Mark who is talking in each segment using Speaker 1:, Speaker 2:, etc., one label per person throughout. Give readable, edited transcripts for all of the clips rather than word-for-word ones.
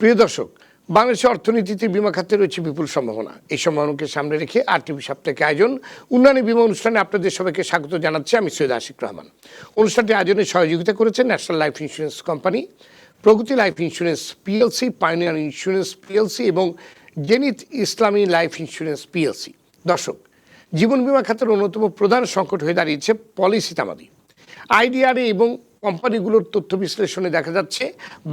Speaker 1: প্রিয় দর্শক, বাংলাদেশের অর্থনীতিতে বিমা খাতে রয়েছে বিপুল সম্ভাবনা। এই সম্ভাবনাকে সামনে রেখে আরটিভি সাপ্তাহিক আয়োজন উন্নয়নী বিমা অনুষ্ঠানে আপনাদের সবাইকে স্বাগত জানাচ্ছি। আমি সৈয়দ আশিক রহমান। অনুষ্ঠানটি আয়োজনে সহযোগিতা করেছেন ন্যাশনাল লাইফ ইন্স্যুরেন্স কোম্পানি, প্রগতি life insurance PLC, pioneer insurance PLC এবং জেনিথ ইসলামী লাইফ ইন্স্যুরেন্স পিএলসি। দর্শক, জীবন বিমা খাতের অন্যতম প্রধান সংকট হয়ে দাঁড়িয়েছে পলিসি তামাদি। আইডিআরএ এবং কোম্পানিগুলোর তথ্য বিশ্লেষণে দেখা যাচ্ছে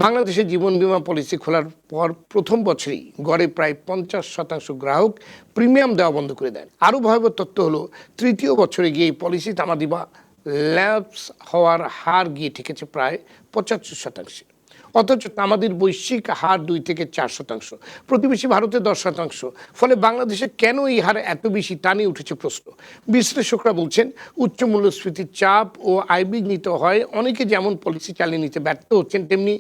Speaker 1: বাংলাদেশে জীবন বীমা পলিসি খোলার পর প্রথম বছরেই গড়ে প্রায় 50% গ্রাহক প্রিমিয়াম দেওয়া বন্ধ করে দেন। আরও ভয়াবহ তথ্য হলো তৃতীয় বছরে গিয়ে পলিসি তামাদি বা ল্যাপস হওয়ার হার গিয়ে ঠেকেছে প্রায় 75%। অথচ তামাদির বৈশ্বিক হার 2 থেকে 4%, প্রতিবেশী ভারতে 10%। ফলে বাংলাদেশে কেন এই হার এত বেশি তা নিয়ে উঠেছে প্রশ্ন। বিশ্লেষকরা বলছেন উচ্চ মূল্যস্ফীতির চাপ ও আয়বিঘ্নিত হয় অনেকে যেমন পলিসি চালিয়ে নিতে ব্যর্থ হচ্ছেন, তেমনি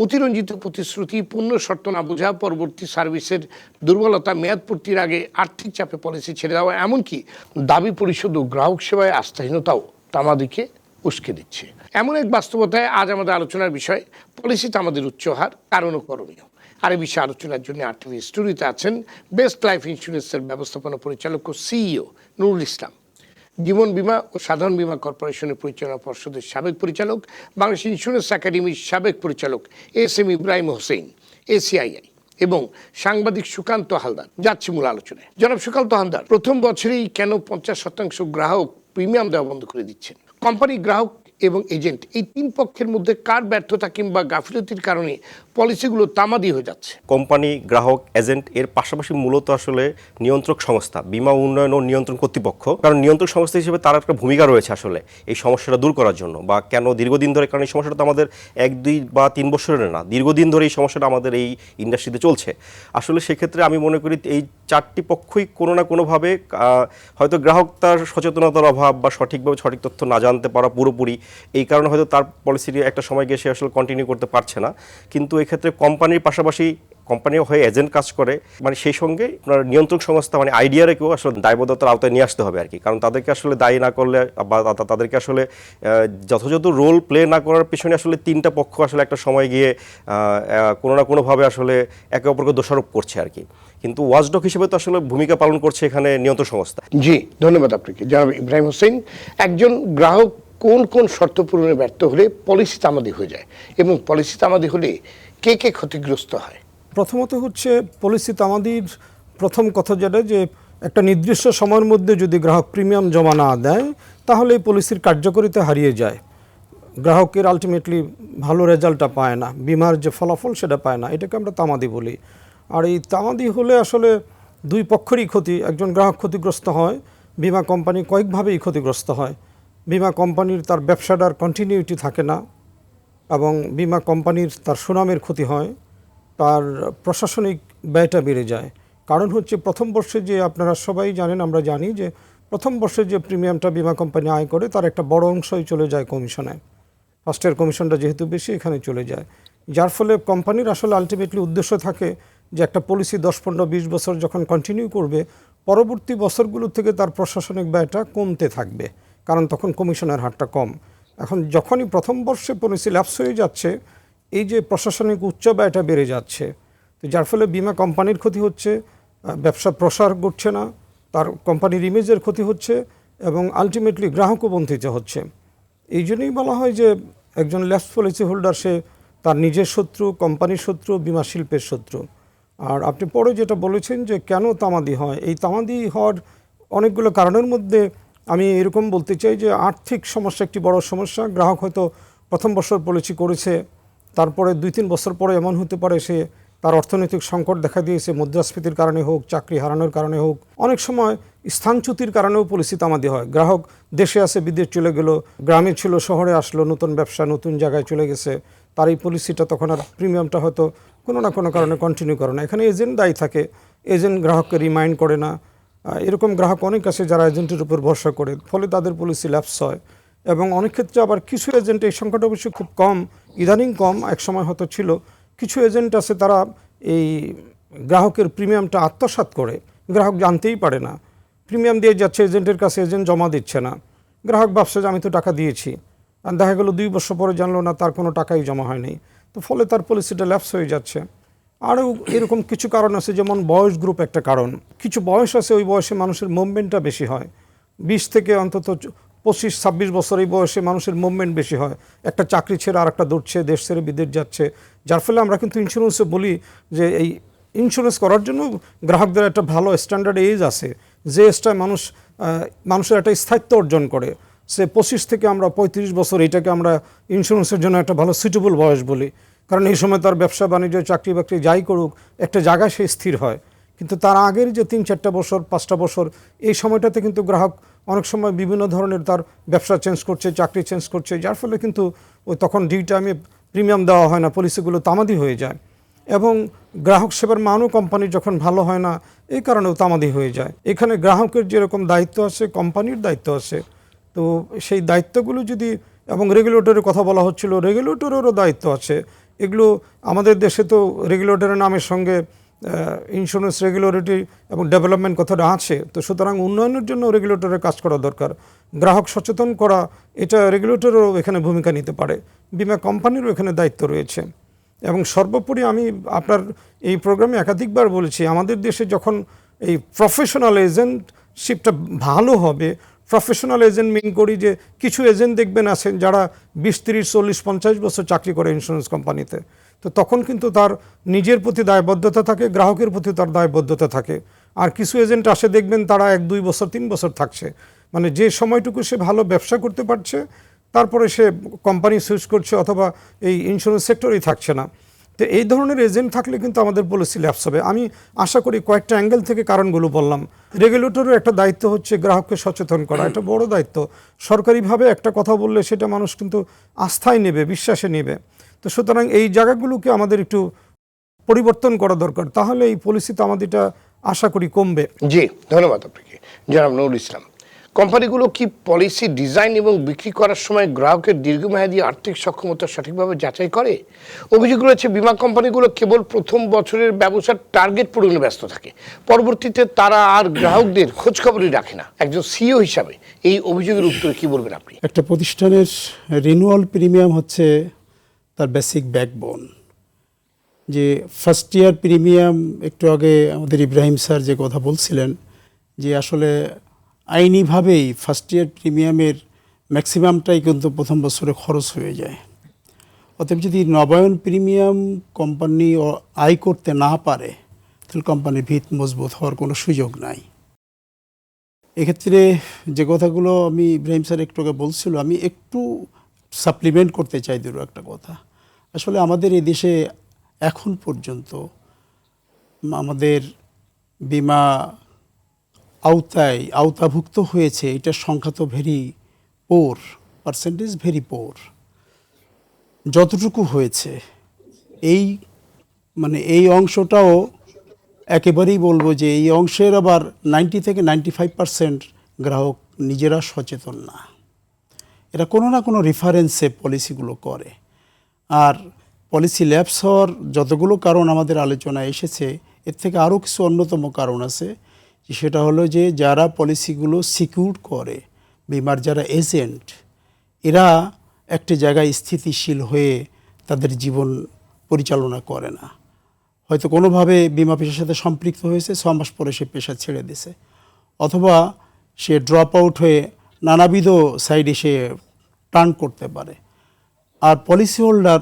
Speaker 1: অতিরঞ্জিত প্রতিশ্রুতি, পূর্ণ শর্ত না বোঝা, পরবর্তী সার্ভিসের দুর্বলতা, মেয়াদ পূর্তির আগে আর্থিক চাপে পলিসি ছেড়ে দেওয়া, এমনকি দাবি পরিশোধ ও গ্রাহক সেবায় আস্থাহীনতাও তামাদিকে উস্কে দিচ্ছে। এমন এক বাস্তবতায় আজ আমাদের আলোচনার বিষয় পলিসি তামাদির উচ্চ হার, কারণ ও করণীয়। আর এই বিষয়ে আলোচনার জন্য আরটিভি স্টুডিওতে আছেন বেস্ট লাইফ ইন্স্যুরেন্সের ব্যবস্থাপনা পরিচালক ও সিইও নুরুল ইসলাম, জীবন বীমা ও সাধারণ বীমা কর্পোরেশনের পরিচালনা পর্ষদের সাবেক পরিচালক, বাংলাদেশ ইন্স্যুরেন্স একাডেমির সাবেক পরিচালক এস.এম. ইব্রাহিম হোসেন এসিআইআই, এবং সাংবাদিক সুকান্ত হালদার। যাচ্ছি মূল আলোচনায়। জনাব সুকান্ত হালদার, প্রথম বছরেই কেন 50% গ্রাহক প্রিমিয়াম দেওয়া বন্ধ করে দিচ্ছেন? কোম্পানি, গ্রাহক এবং এজেন্ট, এই তিন পক্ষের মধ্যে কার ব্যর্থতা কিংবা গাফিলতির কারণে পলিসিগুলো তামাদি হয়ে যাচ্ছে?
Speaker 2: কোম্পানি, গ্রাহক, এজেন্ট এর পাশাপাশি মূলত আসলে নিয়ন্ত্রক সংস্থা, বীমা উন্নয়ন ও নিয়ন্ত্রণ কর্তৃপক্ষ, কারণ নিয়ন্ত্রক সংস্থা হিসেবে তার একটা ভূমিকা রয়েছে আসলে এই সমস্যাটা দূর করার জন্য। বা কেন দীর্ঘদিন ধরে, কারণ এই সমস্যাটা তো আমাদের 1, 2 বা 3 বছরের না, দীর্ঘদিন ধরে এই সমস্যাটা আমাদের এই ইন্ডাস্ট্রিতে চলছে। আসলে সেক্ষেত্রে আমি মনে করি এই চারটি পক্ষই কোনো না কোনোভাবে হয়তো গ্রাহক তার সচেতনতার অভাব বা সঠিকভাবে সঠিক তথ্য না জানতে পারা পুরোপুরি, এই কারণে হয়তো তার পলিসিটি একটা সময় গিয়ে সে আসলে কন্টিনিউ করতে পারছে না। কিন্তু এক্ষেত্রে কোম্পানির পাশাপাশি কোম্পানিও হয়ে এজেন্ট কাজ করে, মানে সেই সঙ্গে আপনার নিয়ন্ত্রক সংস্থা মানে আইডিআরকেও আসলে দায়বদ্ধতার আওতায় নিয়ে আসতে হবে আর কি। কারণ তাদেরকে আসলে দায়ী না করলে বা তাদেরকে আসলে যথাযথ রোল প্লে না করার পিছনে আসলে তিনটা পক্ষ আসলে একটা সময় গিয়ে কোনো না কোনোভাবে আসলে একে অপরকে দোষারোপ করছে আর কি। কিন্তু ওয়াচডগ হিসেবে তো আসলে ভূমিকা পালন করছে এখানে নিয়ন্ত্রক সংস্থা।
Speaker 1: জি, ধন্যবাদ আপনাকে। জনাব ইব্রাহিম হোসেন, একজন গ্রাহক কোন কোন শর্ত পূরণে ব্যর্থ হলে পলিসি তামাদি হয়ে যায় এবং পলিসি তামাদি হলে কে কে ক্ষতিগ্রস্ত হয়?
Speaker 3: প্রথমত হচ্ছে পলিসি তামাদির প্রথম কথা যেটা, যে একটা নির্দিষ্ট সময়ের মধ্যে যদি গ্রাহক প্রিমিয়াম জমা না দেয় তাহলে এই পলিসির কার্যকারিতা হারিয়ে যায়। গ্রাহকের আলটিমেটলি ভালো রেজাল্টটা পায় না, বিমার যে ফলাফল সেটা পায় না, এটাকে আমরা তামাদি বলি। আর এই তামাদি হলে আসলে দুই পক্ষেরই ক্ষতি। একজন গ্রাহক ক্ষতিগ্রস্ত হয়, বিমা কোম্পানি কয়েকভাবেই ক্ষতিগ্রস্ত হয়। বিমা কোম্পানির তার ব্যবসাটার কন্টিনিউটি থাকে না, এবং বিমা কোম্পানির তার সুনামের ক্ষতি হয়, তার প্রশাসনিক ব্যয়টা বেড়ে যায়। কারণ হচ্ছে প্রথম বর্ষে যে, আপনারা সবাই জানেন, আমরা জানি যে প্রথম বর্ষে যে প্রিমিয়ামটা বিমা কোম্পানি আয় করে তার একটা বড় অংশই চলে যায় কমিশনে। ফার্স্টের কমিশনটা যেহেতু বেশি এখানে চলে যায়, যার ফলে কোম্পানির আসলে আলটিমেটলি উদ্দেশ্য থাকে যে একটা পলিসি 10, 15, 20 বছর যখন কন্টিনিউ করবে, পরবর্তী বছরগুলো থেকে তার প্রশাসনিক ব্যয়টা কমতে থাকবে, কারণ তখন কমিশনের হারটা কম। এখন যখনই প্রথম বর্ষে পলিসি ল্যাপস হয়ে যাচ্ছে, এই যে প্রশাসনিক উচ্চ ব্যয়টা বেড়ে যাচ্ছে, তো যার ফলে বিমা কোম্পানির ক্ষতি হচ্ছে, ব্যবসা প্রসার ঘটছে না, তার কোম্পানির ইমেজের ক্ষতি হচ্ছে, এবং আলটিমেটলি গ্রাহকও বঞ্চিত হচ্ছে। এই জন্যই বলা হয় যে একজন ল্যাপস পলিসি হোল্ডার সে তার নিজের শত্রু, কোম্পানির শত্রু, বিমা শিল্পের শত্রু। আর আপনি পরে যেটা বলেছেন যে কেন তামাদি হয়, এই তামাদি হওয়ার অনেকগুলো কারণের মধ্যে আমি এরকম বলতে চাই যে আর্থিক সমস্যা একটি বড় সমস্যা। গ্রাহক হয়তো প্রথম বছর পলিসি করেছে, তারপরে 2-3 বছর পরে এমন হতে পারে সে তার অর্থনৈতিক সংকট দেখা দিয়েছে, মুদ্রাস্ফীতির কারণে হোক, চাকরি হারানোর কারণে হোক, অনেক সময় স্থানচ্যুতির কারণেও পলিসি তামাদি হয়। গ্রাহক দেশে আছে, বিদেশ চলে গেল, গ্রামে ছিল, শহরে আসলো, নতুন ব্যবসা, নতুন জায়গায় চলে গেছে, তার এই পলিসিটা তখন আর প্রিমিয়ামটা হয়তো কোনো না কোনো কারণে কন্টিনিউ করে না। এখানে এজেন্ট দায়ী থাকে, এজেন্ট গ্রাহককে রিমাইন্ড করে না। এরকম গ্রাহক অনেক আছে যারা এজেন্টের উপর ভরসা করে, ফলে তাদের পলিসি ল্যাপস হয়। এবং অনেক ক্ষেত্রে আবার কিছু এজেন্ট, এই সংখ্যাটা অবশ্যই খুব কম, ইদানিং কম, এক সময় হয়তো ছিল, কিছু এজেন্ট আছে তারা এই গ্রাহকের প্রিমিয়ামটা আত্মসাৎ করে, গ্রাহক জানতেই পারে না, প্রিমিয়াম দিয়ে যাচ্ছে এজেন্টের কাছে, এজেন্ট জমা দিচ্ছে না, গ্রাহক ভাবছে যে আমি তো টাকা দিয়েছি, আর দেখা গেল 2 বছর পরে জানলো না তার কোনো টাকাই জমা হয়নি, তো ফলে তার পলিসিটা ল্যাপস হয়ে যাচ্ছে। আরও এরকম কিছু কারণ আছে, যেমন বয়স গ্রুপ একটা কারণ। কিছু বয়স আছে, ওই বয়সে মানুষের মুভমেন্টটা বেশি হয়। 20 থেকে অন্তত 25-26 বছর এই বয়সে মানুষের মুভমেন্ট বেশি হয়। একটা চাকরি ছেড়ে আর একটা দৌড়ছে, দেশ ছেড়ে বিদেশ যাচ্ছে। যার ফলে আমরা কিন্তু ইন্স্যুরেন্সে বলি যে এই ইন্স্যুরেন্স করার জন্য গ্রাহকদের একটা ভালো স্ট্যান্ডার্ড এজ আছে, যে এজটায় মানুষের একটা স্থায়িত্ব অর্জন করে। সে 25 থেকে আমরা 35 বছর, এটাকে আমরা ইন্স্যুরেন্সের জন্য একটা ভালো সুইটেবল বয়স বলি। কারণ এই সময় তার ব্যবসা বাণিজ্য, চাকরি বাকরি যাই করুক, একটা জায়গায় সে স্থির হয়। কিন্তু তার আগের যে 3-4টা বছর, 5টা বছর, এই সময়টাতে কিন্তু গ্রাহক অনেক সময় বিভিন্ন ধরনের তার ব্যবসা চেঞ্জ করছে, চাকরি চেঞ্জ করছে, যার ফলে কিন্তু ওই তখন ডিউ টাইমে প্রিমিয়াম দেওয়া হয় না, পলিসিগুলো তামাদি হয়ে যায়। এবং গ্রাহক সেবার মানও কোম্পানির যখন ভালো হয় না, এই কারণেও তামাদি হয়ে যায়। এখানে গ্রাহকের যেরকম দায়িত্ব আছে, কোম্পানির দায়িত্ব আছে। তো সেই দায়িত্বগুলো যদি, এবং রেগুলেটরের কথা বলা হচ্ছিল, রেগুলেটরেরও দায়িত্ব আছে। এগুলো আমাদের দেশে তো রেগুলেটরের নামের সঙ্গে ইন্স্যুরেন্স রেগুলেটরি এবং ডেভেলপমেন্ট কথাটা আছে। তো সুতরাং উন্নয়নের জন্য রেগুলেটরের কাজ করা দরকার। গ্রাহক সচেতন করা, এটা রেগুলেটরেরও এখানে ভূমিকা নিতে পারে। বীমা কোম্পানিরও এখানে দায়িত্ব রয়েছে। এবং সর্বোপরি আমি আপনার এই প্রোগ্রামে একাধিকবার বলেছি, আমাদের দেশে যখন এই প্রফেশনাল এজেন্টশিপটা ভালো হবে, প্রফেশনাল এজেন্ট মিন করি যে কিছু এজেন্ট দেখবেন আছেন যারা 20, 30, 40, 50 বছর চাকরি করে ইন্স্যুরেন্স কোম্পানিতে। তো তখন কিন্তু তার নিজের প্রতি দায়বদ্ধতা থাকে, গ্রাহকের প্রতি তার দায়বদ্ধতা থাকে। আর কিছু এজেন্ট আসে দেখবেন তারা 1-2 বছর, 3 বছর থাকছে, মানে যে সময়টুকু সে ভালো ব্যবসা করতে পারছে, তারপরে সে কোম্পানি সুইচ করছে অথবা এই ইন্স্যুরেন্স সেক্টরেই থাকছে না। তো এই ধরনের এজেন্ট থাকলে কিন্তু আমাদের পলিসি ল্যাপস হবে। আমি আশা করি কয়েকটা অ্যাঙ্গেল থেকে কারণগুলো বললাম। রেগুলেটরের একটা দায়িত্ব হচ্ছে গ্রাহককে সচেতন করা, এটা বড় দায়িত্ব। সরকারিভাবে একটা কথা বললে সেটা মানুষ কিন্তু আস্থায় নেবে, বিশ্বাসে নেবে। তো সুতরাং এই জায়গাগুলোকে আমাদের একটু পরিবর্তন করা দরকার, তাহলে এই পলিসিতে আমাদের এটা আশা করি কমবে।
Speaker 1: জি, ধন্যবাদ আপনাকে জনাব নুরুল ইসলাম। কোম্পানিগুলো কি পলিসি ডিজাইন এবং বিক্রি করার সময় গ্রাহকের দীর্ঘমেয়াদী আর্থিক সক্ষমতা সঠিকভাবে যাচাই করে? অভিযোগ রয়েছে বিমা কোম্পানিগুলো কেবল প্রথম বছরের ব্যবসার টার্গেট পূরণে ব্যস্ত থাকে, পরবর্তীতে তারা আর গ্রাহকদের খোঁজখবরই রাখে না। একজন সিইও হিসাবে এই অভিযোগের উত্তরে কি বলবেন আপনি?
Speaker 4: একটা প্রতিষ্ঠানের রিনিউয়াল প্রিমিয়াম হচ্ছে তার বেসিক ব্যাকবোন। যে ফার্স্ট ইয়ার প্রিমিয়াম, একটু আগে আমাদের ইব্রাহিম স্যার যে কথা বলছিলেন, যে আসলে আইনিভাবেই ফার্স্ট ইয়ার প্রিমিয়ামের ম্যাক্সিমামটাই কিন্তু প্রথম বছরে খরচ হয়ে যায়। অতএব যদি নবায়ন প্রিমিয়াম কোম্পানি আয় করতে না পারে, তাহলে কোম্পানির ভিত মজবুত হওয়ার কোনো সুযোগ নাই। এক্ষেত্রে যে কথাগুলো আমি ইব্রাহিম স্যার একটু আগে বলছিল, আমি একটু সাপ্লিমেন্ট করতে চাই দুটো একটা কথা। আসলে আমাদের এই দেশে এখন পর্যন্ত আমাদের বিমা আওতাভুক্ত হয়েছে, এটার সংখ্যা তো very poor, percentage very poor. যতটুকু হয়েছে এই অংশটাও একেবারেই বলবো যে এই অংশের আবার 90 থেকে 95% গ্রাহক নিজেরা সচেতন না। এরা কোনো না কোনো রেফারেন্সে পলিসিগুলো করে। আর পলিসি ল্যাপস হওয়ার যতগুলো কারণ আমাদের আলোচনায় এসেছে, এর থেকে আরও কিছু অন্যতম কারণ আছে। সেটা হলো যে যারা পলিসিগুলো সিকিউর করে, বিমার যারা এজেন্ট, এরা একটি জায়গায় স্থিতিশীল হয়ে তাদের জীবন পরিচালনা করে না। হয়তো কোনোভাবে বিমা পেশার সাথে সম্পৃক্ত হয়েছে, 6 মাস পরে সে পেশা ছেড়ে দিছে, অথবা সে ড্রপ আউট হয়ে নানাবিধ সাইডে সে টার্ন করতে পারে। আর পলিসি হোল্ডার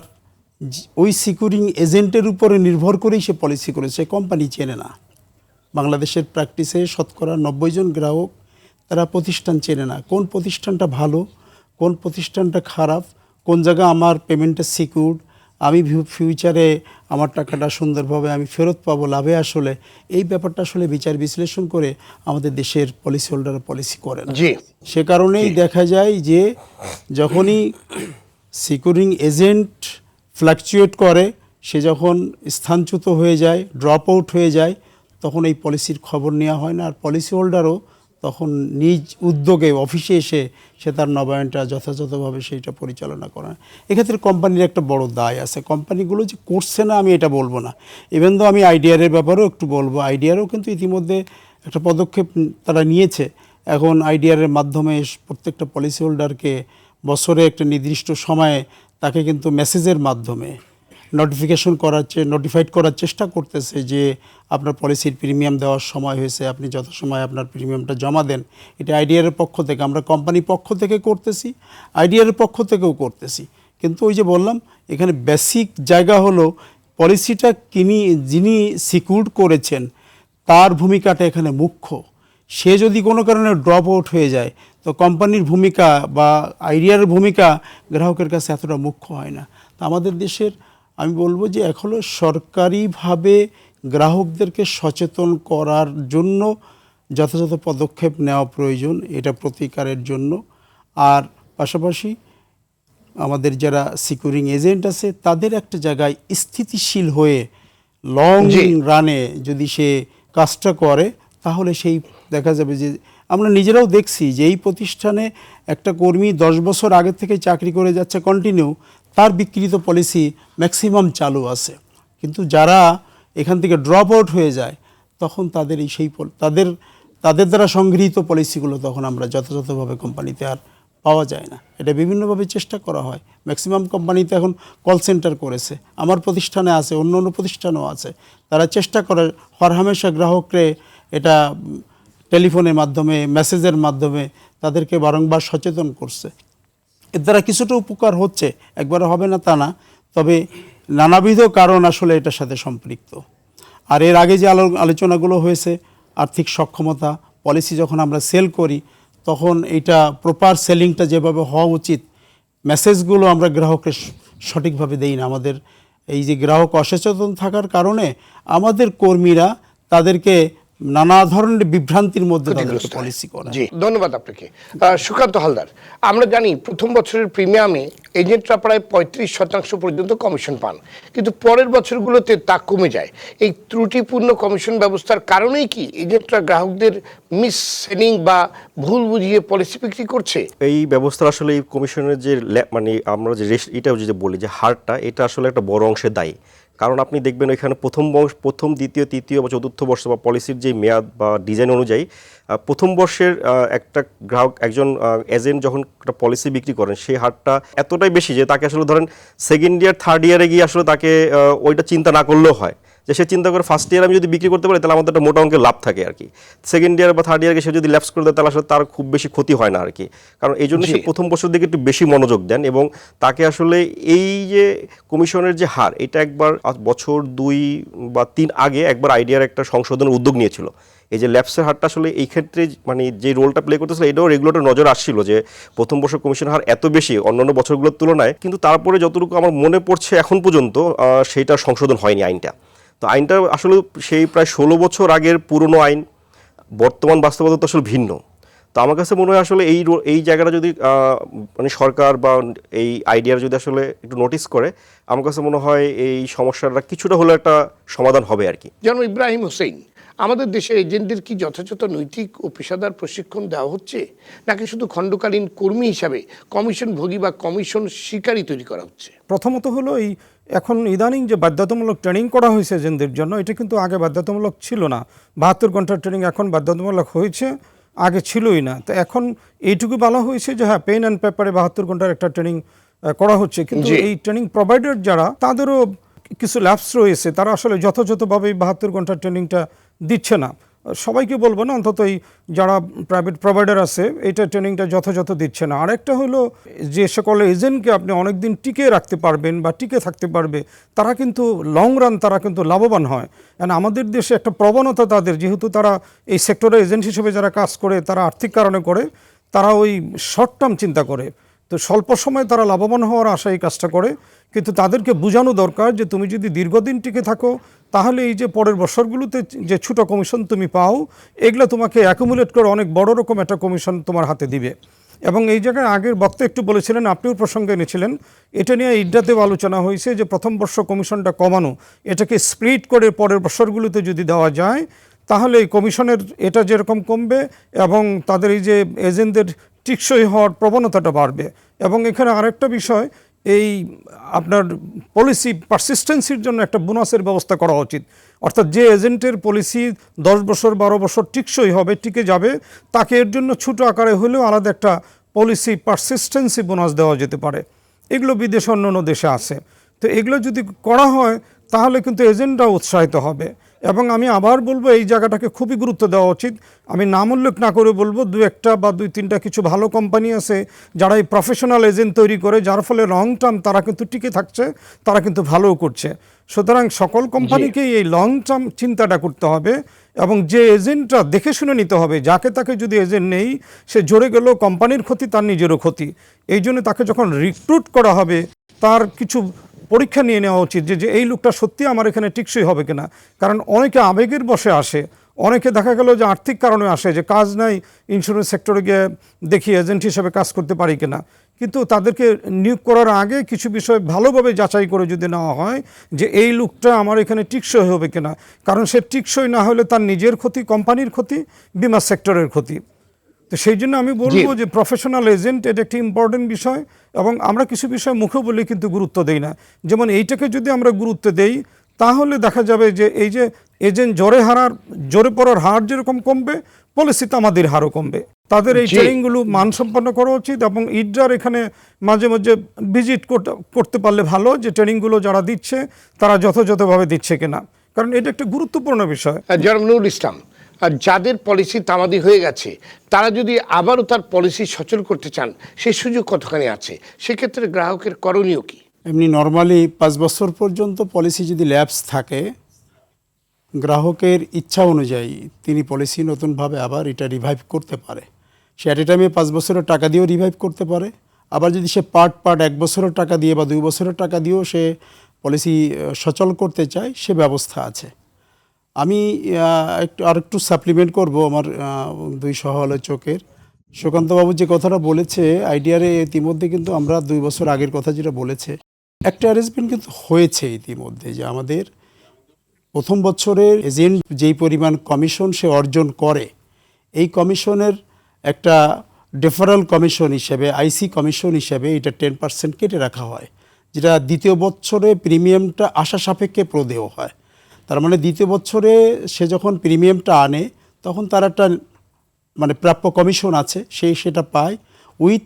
Speaker 4: ওই সিকিউরিং এজেন্টের উপরে নির্ভর করেই সে পলিসি করেছে, কোম্পানি চেনে না। বাংলাদেশের প্র্যাকটিসে শতকরা 90 জন গ্রাহক তারা প্রতিষ্ঠান চেনে না, কোন প্রতিষ্ঠানটা ভালো, কোন প্রতিষ্ঠানটা খারাপ, কোন জায়গা আমার পেমেন্টটা সিকিউরড, আমি ফিউচারে আমার টাকাটা সুন্দরভাবে আমি ফেরত পাবো লাভে। আসলে এই ব্যাপারটা আসলে বিচার বিশ্লেষণ করে আমাদের দেশের পলিসি হোল্ডাররা পলিসি করে না। সে কারণেই দেখা যায় যে যখনই সিকিউরিং এজেন্ট ফ্লাকচুয়েট করে, সে যখন স্থানচ্যুত হয়ে যায়, ড্রপ আউট হয়ে যায়, তখন এই পলিসির খবর নেওয়া হয় না। আর পলিসি হোল্ডারও তখন নিজ উদ্যোগে অফিসে এসে সে তার নবায়নটা যথাযথভাবে সেইটা পরিচালনা করে। এক্ষেত্রে কোম্পানির একটা বড় দায় আছে। কোম্পানিগুলো যে করছে না আমি এটা বলবো না, ইভেন তো আমি আইডিআরের ব্যাপারেও একটু বলবো। আইডিআরও কিন্তু ইতিমধ্যে একটা পদক্ষেপ তারা নিয়েছে। এখন আইডিআরের মাধ্যমে প্রত্যেকটা পলিসি হোল্ডারকে বছরে একটা নির্দিষ্ট সময়ে তাকে কিন্তু মেসেজের মাধ্যমে নোটিফাইড করার চেষ্টা করতেছে যে আপনার পলিসির প্রিমিয়াম দেওয়ার সময় হয়েছে, আপনি যত সময় আপনার প্রিমিয়ামটা জমা দেন। এটা আইডিআর পক্ষ থেকে, আমরা কোম্পানি পক্ষ থেকে করতেছি, আইডিআর পক্ষ থেকেও করতেছি। কিন্তু ওই যে বললাম, এখানে বেসিক জায়গা হলো পলিসিটা যিনি সিকিউর করেছেন তার ভূমিকাটা এখানে মুখ্য। সে যদি কোনো কারণে ড্রপ আউট হয়ে যায় তো কোম্পানির ভূমিকা বা আইডিআর ভূমিকা গ্রাহকের কাছে এতটা মুখ্য হয় না। তো আমাদের দেশের আমি বলবো যে এখনো সরকারিভাবে গ্রাহকদেরকে সচেতন করার জন্য যথাযথ পদক্ষেপ নেওয়া প্রয়োজন, এটা প্রতিকারের জন্য। আর পাশাপাশি আমাদের যারা সিকিউরিং এজেন্ট আছে তাদের একটা জায়গায় স্থিতিশীল হয়ে লং রানে যদি সে কাজটা করে তাহলে সেই দেখা যাবে যে আমরা নিজেরাও দেখছি যে এই প্রতিষ্ঠানে একটা কর্মী 10 বছর আগে থেকে চাকরি করে যাচ্ছে কন্টিনিউ, তার বিকৃত পলিসি ম্যাক্সিমাম চালু আছে। কিন্তু যারা এখান থেকে ড্রপ আউট হয়ে যায় তখন তাদের তাদের দ্বারা সংগৃহীত পলিসিগুলো তখন আমরা যথাযথভাবে কোম্পানিতে আর পাওয়া যায় না। এটা বিভিন্নভাবে চেষ্টা করা হয়। ম্যাক্সিমাম কোম্পানিতে এখন কল সেন্টার করেছে, আমার প্রতিষ্ঠানে আছে, অন্য অন্য প্রতিষ্ঠানও আছে। তারা চেষ্টা করে হরহামেশা গ্রাহককে এটা টেলিফোনের মাধ্যমে, মেসেজের মাধ্যমে তাদেরকে বারংবার সচেতন করছে। এর দ্বারা কিছুটা উপকার হচ্ছে, একবারে হবে না তা না, তবে নানাবিধ কারণ আসলে এটার সাথে সম্পৃক্ত। আর এর আগে যে আলোচনাগুলো হয়েছে, আর্থিক সক্ষমতা, পলিসি যখন আমরা সেল করি তখন এইটা প্রপার সেলিংটা যেভাবে হওয়া উচিত, মেসেজগুলো আমরা গ্রাহকের সঠিকভাবে দেই না। আমাদের এই যে গ্রাহক অসচেতন থাকার কারণে আমাদের কর্মীরা তাদেরকে নানা ধরনের বিভ্রান্তির মধ্যে তাদেরকে পলিসি করে।
Speaker 1: জি, ধন্যবাদ আপনাকে। সুকান্ত হালদার, আমরা জানি প্রথম বছরের প্রিমিয়ামে এজেন্টরা প্রায় 35% পর্যন্ত কমিশন পান, কিন্তু পরের বছরগুলোতে তা কমে যায়। এই ত্রুটিপূর্ণ কমিশন ব্যবস্থার কারণেই কি এজেন্টরা গ্রাহকদের মিস সেলিং বা ভুল বুঝিয়ে পলিসি বিক্রি করছে?
Speaker 2: এই ব্যবস্থা আসলে এই কমিশনের যে মানে আমরা যে এটা যে বলি যে হারটা, এটা আসলে একটা বড় অংশে দায়ী। কারণ আপনি দেখবেন এখানে প্রথম দ্বিতীয় তৃতীয় বা চতুর্থ বর্ষ বা পলিসির যে মেয়াদ বা ডিজাইন অনুযায়ী প্রথম বর্ষের একটা গ্রাহক, একজন এজেন্ট যখন একটা পলিসি বিক্রি করেন, সেই হারটা এতটাই বেশি যে তাকে আসলে ধরেন সেকেন্ড ইয়ার থার্ড ইয়ারে গিয়ে আসলে তাকে ওইটা চিন্তা না করলেও হয়, যে সে চিন্তা করে ফার্স্ট ইয়ার আমি যদি বিক্রি করতে পারি তাহলে আমাদের একটা মোটা অঙ্কের লাভ থাকে আর কি। সেকেন্ড ইয়ার বা থার্ড ইয়ারে সে যদি ল্যাপস করে দেয় তাহলে আসলে তার খুব বেশি ক্ষতি হয় না আর কি। কারণ এই জন্য সে প্রথম বছর দিকে একটু বেশি মনোযোগ দেন এবং তাকে আসলে এই যে কমিশনের যে হার, এটা একবার বছর 2 বা 3 আগে একবার আইডিয়ার একটা সংশোধনের উদ্যোগ নিয়েছিল। এই যে ল্যাপসের হারটা আসলে এই ক্ষেত্রে মানে যে রোলটা প্লে করতেছিল, এটাও রেগুলেটর নজর আসছিল যে প্রথম বছর কমিশন হার এত বেশি অন্যান্য বছরগুলোর তুলনায়, কিন্তু তারপরে যতটুকু আমার মনে পড়ছে এখন পর্যন্ত সেইটা সংশোধন হয়নি আইনটা। তো আইনটা আসলে সেই প্রায় 16 বছর আগের পুরনো আইন, বর্তমান বাস্তবতা তো আসলে ভিন্ন। তো আমার কাছে মনে হয় আসলে এই জায়গাটা যদি মানে সরকার বা এই আইডিয়ার যদি আসলে একটু নোটিস করে, আমার কাছে মনে হয় এই সমস্যাটা কিছুটা হলেও একটা সমাধান হবে আর কি।
Speaker 1: জনাব ইব্রাহিম হোসেন, আমাদের দেশে এজেন্টদের কি যথাযথ নৈতিক ও পেশাদার প্রশিক্ষণ দেওয়া হচ্ছে, নাকি শুধু খণ্ডকালীন কর্মী হিসাবে কমিশন ভোগী বা কমিশন শিকারী তৈরি করা হচ্ছে?
Speaker 3: প্রথমত হলো এই এখন ইদানিং যে বাধ্যতামূলক ট্রেনিং করা হয়েছে এজেন্টদের জন্য, এটা কিন্তু আগে বাধ্যতামূলক ছিল না। 72 ঘন্টার ট্রেনিং এখন বাধ্যতামূলক হয়েছে, আগে ছিলই না। তো এখন এইটুকু বলা হয়েছে যে হ্যাঁ, পেন অ্যান্ড পেপারে 72 ঘন্টার একটা ট্রেনিং করা হচ্ছে, কিন্তু এই ট্রেনিং প্রোভাইডার যারা, তাদেরও কিছু ল্যাপস রয়েছে, তারা আসলে যথাযথভাবে 72 ঘন্টার ট্রেনিংটা দিচ্ছে না। সবাইকে বলবো না, অন্তত এই যারা প্রাইভেট প্রোভাইডার আছে, এইটা ট্রেনিংটা যথাযথ দিচ্ছে না। আরেকটা হলো যে সকল এজেন্টকে আপনি অনেকদিন টিকে রাখতে পারবেন বা টিকে থাকতে পারবে, তারা কিন্তু লং রান তারা কিন্তু লাভবান হয়। কারণ আমাদের দেশে একটা প্রবণতা তাদের, যেহেতু তারা এই সেক্টরে এজেন্ট হিসেবে যারা কাজ করে, তারা আর্থিক কারণে করে, তারা ওই শর্ট টার্ম চিন্তা করে। তো স্বল্প সময়ে তারা লাভবান হওয়ার আশায় এই কাজটা করে, কিন্তু তাদেরকে বোঝানো দরকার যে তুমি যদি দীর্ঘদিন টিকে থাকো তাহলে এই যে পরের বছরগুলোতে যে ছোটো কমিশন তুমি পাও, এগুলো তোমাকে অ্যাকুমুলেট করে অনেক বড় রকম একটা কমিশন তোমার হাতে দিবে। এবং এই জায়গায় আগের বক্তা একটু বলেছিলেন, আপনিও প্রসঙ্গে এনেছিলেন, এটা নিয়ে ইড্ডাতেও আলোচনা হয়েছে যে প্রথম বর্ষ কমিশনটা কমানো, এটাকে স্প্লিট করে পরের বছরগুলোতে যদি দেওয়া যায় তাহলে এই কমিশনের এটা যেরকম কমবে এবং তাদের এই যে এজেন্টদের টিকসই হওয়ার প্রবণতাটা বাড়বে। এবং এখানে আরেকটা বিষয়, এই আপনার পলিসি পারসিস্টেন্সির জন্য একটা বোনাসের ব্যবস্থা করা উচিত। অর্থাৎ যে এজেন্টের পলিসি 10 বছর 12 বছর টিকসই হবে, টিকে যাবে, তাকে এর জন্য ছোটো আকারে হলেও আলাদা একটা পলিসি পারসিস্টেন্সি বোনাস দেওয়া যেতে পারে। এগুলো বিদেশে অন্য অন্য দেশে আছে। তো এগুলো যদি করা হয় তাহলে কিন্তু এজেন্টরা উৎসাহিত হবে। এবং আমি আবার বলবো এই জায়গাটাকে খুবই গুরুত্ব দেওয়া উচিত। আমি নাম উল্লেখ না করে বলবো দু একটা বা দুই তিনটা কিছু ভালো কোম্পানি আছে যারা এই প্রফেশনাল এজেন্ট তৈরি করে, যার ফলে লং টার্ম তারা কিন্তু টিকে থাকছে, তারা কিন্তু ভালোও করছে। সুতরাং সকল কোম্পানিকেই এই লং টার্ম চিন্তাটা করতে হবে এবং যে এজেন্টটা দেখে শুনে নিতে হবে। যাকে তাকে যদি এজেন্ট নেই, সে জোরে গেলেও কোম্পানির ক্ষতি, তার নিজেরও ক্ষতি। এই জন্য তাকে যখন রিক্রুট করা হবে তার কিছু পরীক্ষা নিয়ে নেওয়া উচিত যে এই লোকটা সত্যি আমার এখানে টিকসই হবে কিনা। কারণ অনেকে আবেগের বশে আসে, অনেকে দেখা গেল যে আর্থিক কারণে আসে, যে কাজ নাই, ইন্স্যুরেন্স সেক্টরে গিয়ে দেখি এজেন্ট হিসেবে কাজ করতে পারি কিনা। কিন্তু তাদেরকে নিয়োগ করার আগে কিছু বিষয় ভালোভাবে যাচাই করে যদি নেওয়া হয় যে এই লোকটা আমার এখানে টিকসই হবে কিনা। কারণ সে টিকসই না হলে তার নিজের ক্ষতি, কোম্পানির ক্ষতি, বিমা সেক্টরের ক্ষতি। তো সেই জন্য আমি বলবো যে প্রফেশনাল এজেন্ট এটা একটি ইম্পর্টেন্ট বিষয়। এবং আমরা কিছু বিষয় মুখে বলে কিন্তু গুরুত্ব দেই না। যেমন এইটাকে যদি আমরা গুরুত্ব দেই তাহলে দেখা যাবে যে এই যে এজেন্ট জোরে পড়ার হার যেরকম কমবে, পলিসিতে আমাদের হারও কমবে। তাদের এই ট্রেনিংগুলো মানসম্পন্ন করা উচিত এবং ইডরার এখানে মাঝে মাঝে ভিজিট করতে পারলে ভালো, যে ট্রেনিংগুলো যারা দিচ্ছে তারা যথাযথভাবে দিচ্ছে কিনা। কারণ এটা একটা গুরুত্বপূর্ণ বিষয়।
Speaker 1: জনাব নুরুল ইসলাম, আর যাদের পলিসি তামাদি হয়ে গেছে তারা যদি আবারও তার পলিসি সচল করতে চান, সেই সুযোগ কতখানি আছে? সেক্ষেত্রে গ্রাহকের করণীয় কি?
Speaker 4: এমনি নর্মালি 5 বছর পর্যন্ত পলিসি যদি ল্যাপস থাকে, গ্রাহকের ইচ্ছা অনুযায়ী তিনি পলিসি নতুনভাবে আবার এটা রিভাইভ করতে পারে। সে অ্যাট এ টাইমে 5 বছরের টাকা দিয়েও রিভাইভ করতে পারে। আবার যদি সে পার্ট 1 বছরের টাকা দিয়ে বা 2 বছরের টাকা দিয়েও সে পলিসি সচল করতে চায়, সে ব্যবস্থা আছে। আমি আরেকটু সাপ্লিমেন্ট করব আমার দুই সহ-আলোচকের। সুকান্তবাবু যে কথাটা বলেছে, আইডিয়ারে ইতিমধ্যে কিন্তু আমরা 2 বছর আগের কথা যেটা বলেছে, একটা অ্যারেঞ্জমেন্ট কিন্তু হয়েছে ইতিমধ্যে, যে আমাদের প্রথম বছরের এজেন্ট যেই পরিমাণ কমিশন সে অর্জন করে, এই কমিশনের একটা ডেফারাল কমিশন হিসেবে, আইসি কমিশন হিসেবে এটা 10% কেটে রাখা হয়, যেটা দ্বিতীয় বছরে প্রিমিয়ামটা আশা সাপেক্ষে প্রদেয় হয়। তার মানে দ্বিতীয় বছরে সে যখন প্রিমিয়ামটা আনে তখন তার একটা মানে প্রাপ্য কমিশন আছে, সেটা পায় উইথ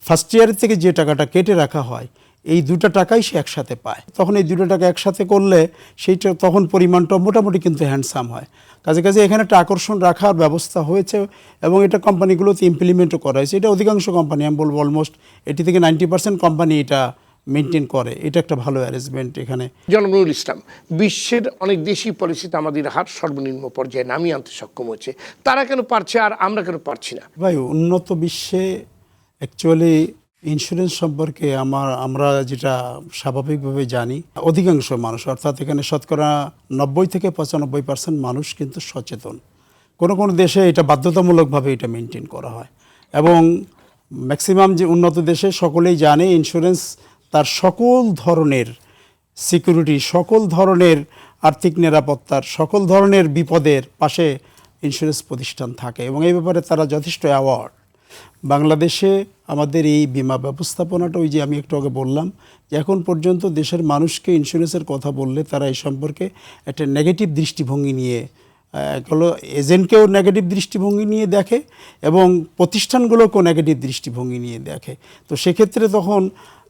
Speaker 4: ফার্স্ট ইয়ারের থেকে যে টাকাটা কেটে রাখা হয়, এই দুটো টাকাই সে একসাথে পায়। তখন এই দুটো টাকা একসাথে করলে সেইটা তখন পরিমাণটা মোটামুটি কিন্তু হ্যান্ডসাম হয়। কাজে কাজে এখানে একটা আকর্ষণ রাখার ব্যবস্থা হয়েছে এবং এটা কোম্পানিগুলোতে ইমপ্লিমেন্টও করা হয়েছে। এটা অধিকাংশ কোম্পানি, আমি বলবো অলমোস্ট 80 থেকে 90% কোম্পানি এটা মেনটেন করে। এটা একটা ভালো অ্যারেঞ্জমেন্ট এখানে।
Speaker 1: জনাব নুরুল ইসলাম, বিশ্বের অনেক দেশই পলিসিতে আমাদের হার সর্বনিম্ন পর্যায়ে নামিয়ে আনতে সক্ষম হচ্ছে, তারা কেন পারছে আর আমরা কেন পারছি না?
Speaker 4: ভাই, উন্নত বিশ্বে অ্যাকচুয়ালি ইন্স্যুরেন্স সম্পর্কে আমরা যেটা স্বাভাবিকভাবে জানি, অধিকাংশ মানুষ, অর্থাৎ এখানে শতকরা 90 থেকে 95% মানুষ কিন্তু সচেতন। কোনো কোনো দেশে এটা বাধ্যতামূলকভাবে এটা মেনটেন করা হয় এবং ম্যাক্সিমাম যে উন্নত দেশে সকলেই জানে ইন্স্যুরেন্স তার সকল ধরনের সিকিউরিটি, সকল ধরনের আর্থিক নিরাপত্তার, সকল ধরনের বিপদের পাশে ইন্স্যুরেন্স প্রতিষ্ঠান থাকে এবং এই ব্যাপারে তারা যথেষ্ট অ্যাওয়ার্ড। বাংলাদেশে আমাদের এই বিমা ব্যবস্থাপনাটা, ওই যে আমি একটু আগে বললাম যে এখন পর্যন্ত দেশের মানুষকে ইন্স্যুরেন্সের কথা বললে তারা এই সম্পর্কে একটা নেগেটিভ দৃষ্টিভঙ্গি নিয়ে, হলো এজেন্টকেও নেগেটিভ দৃষ্টিভঙ্গি নিয়ে দেখে এবং প্রতিষ্ঠানগুলোকেও নেগেটিভ দৃষ্টিভঙ্গি নিয়ে দেখে। তো সেক্ষেত্রে তখন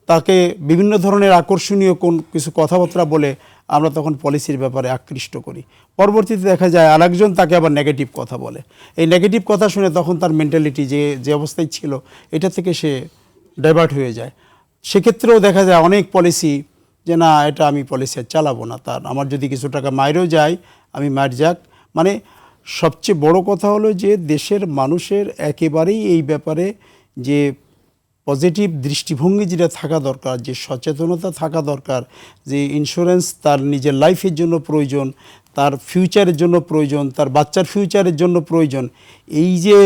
Speaker 4: তাকে বিভিন্ন ধরনের আকর্ষণীয় কোন কিছু কথাবার্তা বলে আমরা তখন পলিসির ব্যাপারে আকৃষ্ট করি। পরবর্তীতে দেখা যায় আরেকজন তাকে আবার নেগেটিভ কথা বলে। এই নেগেটিভ কথা শুনে তখন তার মেন্টালিটি যে অবস্থায় ছিল এটা থেকে সে ডাইভার্ট হয়ে যায়। সেক্ষেত্রেও দেখা যায় অনেক পলিসি যে না, এটা আমি পলিসি চালাবো না, তার আমার যদি কিছু টাকা মাইরেও যায় আমি মার যাক। মানে সবচেয়ে বড় কথা হলো যে দেশের মানুষের একেবারেই এই ব্যাপারে যে পজিটিভ দৃষ্টিভঙ্গি যেটা থাকা দরকার, যে সচেতনতা থাকা দরকার, যে ইন্স্যুরেন্স তার নিজের লাইফের জন্য প্রয়োজন, তার ফিউচারের জন্য প্রয়োজন, তার বাচ্চার ফিউচারের জন্য প্রয়োজন, এই যে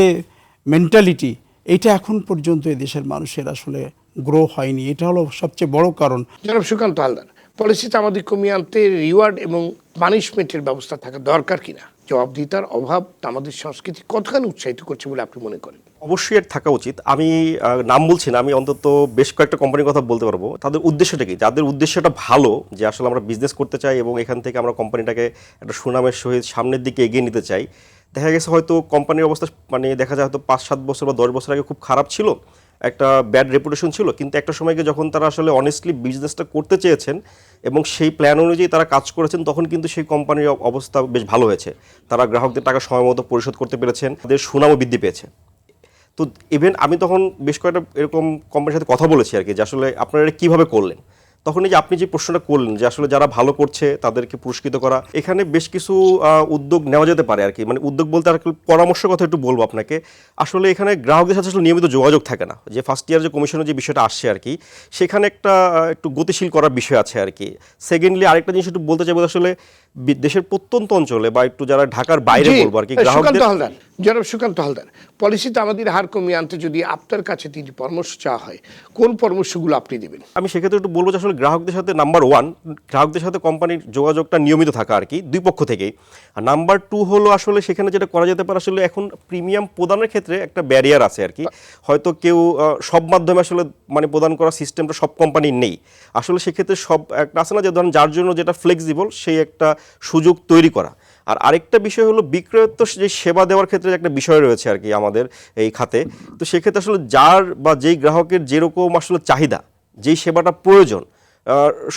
Speaker 4: মেন্টালিটি, এটা এখন পর্যন্ত এই দেশের মানুষের আসলে গ্রো হয়নি। এটা হলো সবচেয়ে বড় কারণ।
Speaker 1: জনাব সুকান্ত হালদার, পলিসিতে আমাদের কমিয়ে আনতে রিওয়ার্ড এবং পানিশমেন্টের ব্যবস্থা থাকা দরকার কিনা? জবাবদিহিতার অভাব আমাদের সংস্কৃতি কতখানি উৎসাহিত করছে বলে আপনি মনে করেন?
Speaker 2: অবশ্যই এর থাকা উচিত। আমি নাম বলছি না, আমি অন্তত বেশ কয়েকটা কোম্পানির কথা বলতে পারবো। তাদের উদ্দেশ্যটা কি? যাদের উদ্দেশ্যটা ভালো, যে আসলে আমরা বিজনেস করতে চাই এবং এখান থেকে আমরা কোম্পানিটাকে একটা সুনামের সহিত সামনের দিকে এগিয়ে নিতে চাই, দেখা গেছে হয়তো কোম্পানির অবস্থা মানে দেখা যায় হয়তো 5-7 বছর বা 10 বছর আগে খুব খারাপ ছিল, একটা ব্যাড রেপুটেশন ছিল, কিন্তু একটা সময় গিয়ে যখন তারা আসলে অনেস্টলি বিজনেসটা করতে চেয়েছেন এবং সেই প্ল্যান অনুযায়ী তারা কাজ করেছেন, তখন কিন্তু সেই কোম্পানির অবস্থা বেশ ভালো হয়েছে। তারা গ্রাহকদের টাকা সময় মতো পরিশোধ করতে পেরেছেন, তাদের সুনামও বৃদ্ধি পেয়েছে। তো ইভেন আমি তখন বেশ কয়েকটা এরকম কোম্পানির সাথে কথা বলেছি আর কি, যে আসলে আপনারা এটা কীভাবে করলেন। তখন এই যে আপনি যে প্রশ্নটা করলেন যে আসলে যারা ভালো করছে তাদেরকে পুরস্কৃত করা, এখানে বেশ কিছু উদ্যোগ নেওয়া যেতে পারে আর কি। মানে উদ্যোগ বলতে আর পরামর্শের কথা একটু বলবো আপনাকে। আসলে এখানে গ্রাহকদের সাথে আসলে নিয়মিত যোগাযোগ থাকে না, যে ফার্স্ট ইয়ার যে কমিশনের যে বিষয়টা আসছে আর কি, সেখানে একটা একটু গতিশীল করার বিষয় আছে আর কি। সেকেন্ডলি আরেকটা জিনিস একটু বলতে চাইবো, আসলে দেশের প্রত্যন্ত অঞ্চলে বা একটু যারা ঢাকার বাইরে বলবো আর কি, গ্রাহকদের
Speaker 1: জনাব সুকান্ত হালদার, পলিসিতে আমাদের হার কমিয়ে আনতে যদি আপনার কাছে 3টি পরামর্শ চাওয়া হয়, কোন পরামর্শগুলো আপনি দেবেন?
Speaker 2: আমি সেক্ষেত্রে একটু বলবো যে আসলে গ্রাহকদের সাথে নাম্বার 1, গ্রাহকদের সাথে কোম্পানির যোগাযোগটা নিয়মিত থাকা আর কি, দুই পক্ষ থেকেই। আর নাম্বার 2 হলো আসলে সেখানে যেটা করা যেতে পারে, আসলে এখন প্রিমিয়াম প্রদানের ক্ষেত্রে একটা ব্যারিয়ার আছে আর কি। হয়তো কেউ সব মাধ্যমে আসলে মানে প্রদান করার সিস্টেমটা সব কোম্পানির নেই। আসলে সেক্ষেত্রে সব একটা আছে না যে ধরেন যার জন্য যেটা ফ্লেক্সিবল, সেই একটা সুযোগ তৈরি করা। আর আরেকটা বিষয় হলো বিক্রয়োত্তর যে সেবা দেওয়ার ক্ষেত্রে একটা বিষয় রয়েছে আর কি আমাদের এই খাতে। তো সেক্ষেত্রে আসলে যার বা যেই গ্রাহকের যেরকম আসলে চাহিদা, যেই সেবাটা প্রয়োজন,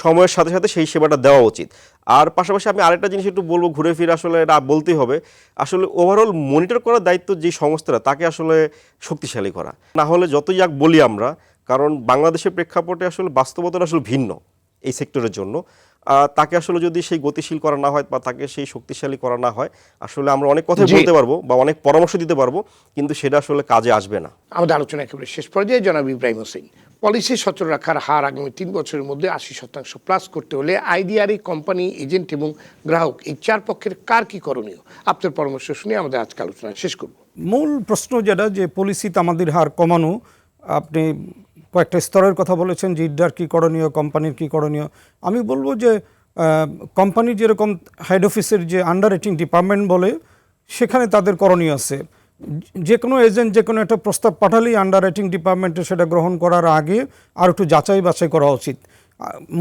Speaker 2: সময়ের সাথে সাথে সেই সেবাটা দেওয়া উচিত। আর পাশাপাশি আমি আরেকটা জিনিস একটু বলবো, ঘুরে ফিরে আসলে এটা বলতেই হবে, আসলে ওভারঅল মনিটর করার দায়িত্ব যে সংস্থাটা, তাকে আসলে শক্তিশালী করা। না হলে যতই যাক বলি আমরা, কারণ বাংলাদেশের প্রেক্ষাপটে আসলে বাস্তবতাটা আসলে ভিন্ন এই সেক্টরের জন্য। তাকে আসলে যদি সেই গতিশীল করা না হয় বা তাকে সেই শক্তিশালী করা না হয়, আসলে আমরা অনেক কথাই বলতে পারবো বা অনেক পরামর্শ দিতে পারবো, কিন্তু সেটা আসলে কাজে আসবে না।
Speaker 1: আমাদের আলোচনা একেবারে শেষ পর্যায়ে। জনাব ইব্রাহিম হোসেন, পলিসি সচল রাখার হার আগামী 3 বছরের মধ্যে 80% প্লাস করতে হলে আইডিআরএ, কোম্পানি, এজেন্ট এবং গ্রাহক, এই 4 পক্ষের কার কি করণীয়? আপনার পরামর্শ শুনে আমাদের আজকে আলোচনা শেষ করব।
Speaker 3: মূল প্রশ্ন যেটা, যে পলিসিতে আমাদের হার কমানো, আপনি কয়েকটা স্তরের কথা বলেছেন যে ইডার কী করণীয়, কোম্পানির কী করণীয়। আমি বলবো যে কোম্পানি যেরকম হেড অফিসের যে আন্ডার রেটিং ডিপার্টমেন্ট বলে, সেখানে তাদের করণীয় আছে। যে কোনো এজেন্ট যে কোনো একটা প্রস্তাব পাঠালেই আন্ডার রেটিং ডিপার্টমেন্টে সেটা গ্রহণ করার আগে আর একটু যাচাই বাছাই করা উচিত।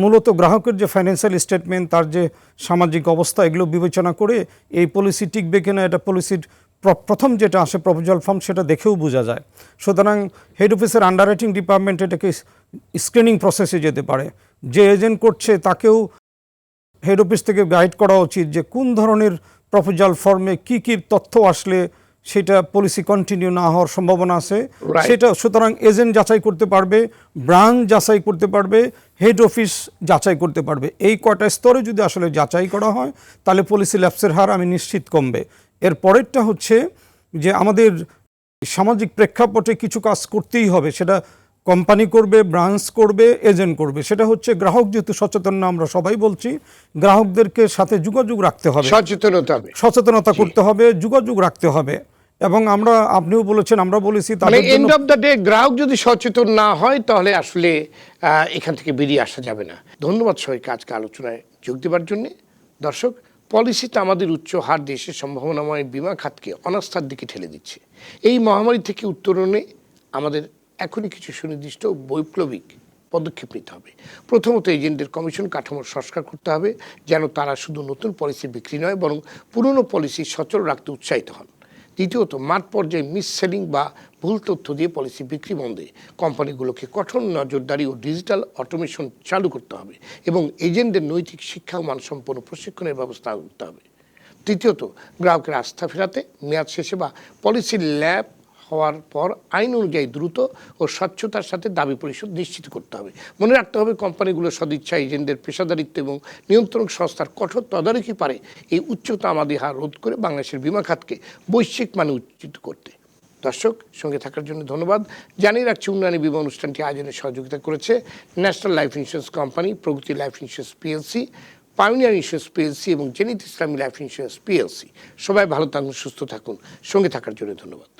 Speaker 3: মূলত গ্রাহকের যে ফাইন্যান্সিয়াল স্টেটমেন্ট, তার যে সামাজিক অবস্থা, এগুলো বিবেচনা করে এই পলিসি টিকবে কিনা, এটা পলিসির প্রথম যেটা আসে প্রপোজাল ফর্ম, সেটা দেখেও বোঝা যায়। সুতরাং হেড অফিসের আন্ডার রাইটিং ডিপার্টমেন্ট এটাকে স্ক্রিনিং প্রসেসে যেতে পারে। যে এজেন্ট করছে তাকেও হেড অফিস থেকে গাইড করা উচিত যে কোন ধরনের প্রপোজাল ফর্মে কি কি তথ্য আসলে সেটা পলিসি কন্টিনিউ না হওয়ার সম্ভাবনা আছে সেটা। সুতরাং এজেন্ট যাচাই করতে পারবে, ব্রাঞ্চ যাচাই করতে পারবে, হেড অফিস যাচাই করতে পারবে। এই কয়টা স্তরে যদি আসলে যাচাই করা হয়, তাহলে পলিসি ল্যাপসের হার আমি নিশ্চিত কমবে। এর পরেরটা হচ্ছে যে আমাদের সামাজিক প্রেক্ষাপটে কিছু কাজ করতেই হবে, সেটা কোম্পানি করবে, ব্রাঞ্চ করবে, এজেন্ট করবে। সেটা হচ্ছে গ্রাহক যেহেতু সচেতন না, আমরা সবাই বলছি, গ্রাহকদেরকে সাথে যোগাযোগ রাখতে হবে, সচেতনতা করতে হবে, যোগাযোগ রাখতে হবে। এবং আমরা, আপনিও বলেছেন, আমরা বলেছি,
Speaker 1: মানে এন্ড অফ দ্য ডে গ্রাহক যদি সচেতন না হয় তাহলে আসলে এখান থেকে বেরিয়ে আসা যাবে না। ধন্যবাদ সবাইকে আজকে আলোচনায় যোগ দেওয়ার জন্য। দর্শক, পলিসিতে আমাদের উচ্চ হার দেশের সম্ভাবনাময় বিমা খাতকে অনাস্থার দিকে ঠেলে দিচ্ছে। এই মহামারী থেকে উত্তরণে আমাদের এখনই কিছু সুনির্দিষ্ট বৈপ্লবিক পদক্ষেপ নিতে হবে। প্রথমত, এজেন্টদের কমিশন কাঠামোর সংস্কার করতে হবে, যেন তারা শুধু নতুন পলিসি বিক্রি নয়, বরং পুরনো পলিসি সচল রাখতে উৎসাহিত হন। দ্বিতীয়ত, মাঠ পর্যায়ে মিস সেলিং বা ভুল তথ্য দিয়ে পলিসি বিক্রি বন্ধে কোম্পানিগুলোকে কঠোর নজরদারি ও ডিজিটাল অটোমেশন চালু করতে হবে এবং এজেন্টদের নৈতিক শিক্ষা ও মানসম্পন্ন প্রশিক্ষণের ব্যবস্থা করতে হবে। তৃতীয়ত, গ্রাহকের আস্থা ফেরাতে মেয়াদ শেষে বা পলিসির ল্যাব হওয়ার পর আইন অনুযায়ী দ্রুত ও স্বচ্ছতার সাথে দাবি পরিশোধ নিশ্চিত করতে হবে। মনে রাখতে হবে, কোম্পানিগুলোর সদিচ্ছা, এজেন্টদের পেশাদারিত্ব এবং নিয়ন্ত্রণ সংস্থার কঠোর তদারকি পারে এই উচ্চতা আমাদের হার রোধ করে বাংলাদেশের বিমা খাতকে বৈশ্বিক মানে উচ্চিত করতে। দর্শক, সঙ্গে থাকার জন্য ধন্যবাদ জানিয়ে রাখছি, উন্নয়নী বিমা অনুষ্ঠানটি আয়োজনে সহযোগিতা করেছে ন্যাশনাল লাইফ ইন্স্যুরেন্স কোম্পানি, প্রগতি life insurance PLC, pioneer insurance PLC এবং জেনিত ইসলামী লাইফ ইন্স্যুরেন্স পিএলসি। সবাই ভালো থাকুন, সুস্থ থাকুন। সঙ্গে থাকার জন্য ধন্যবাদ।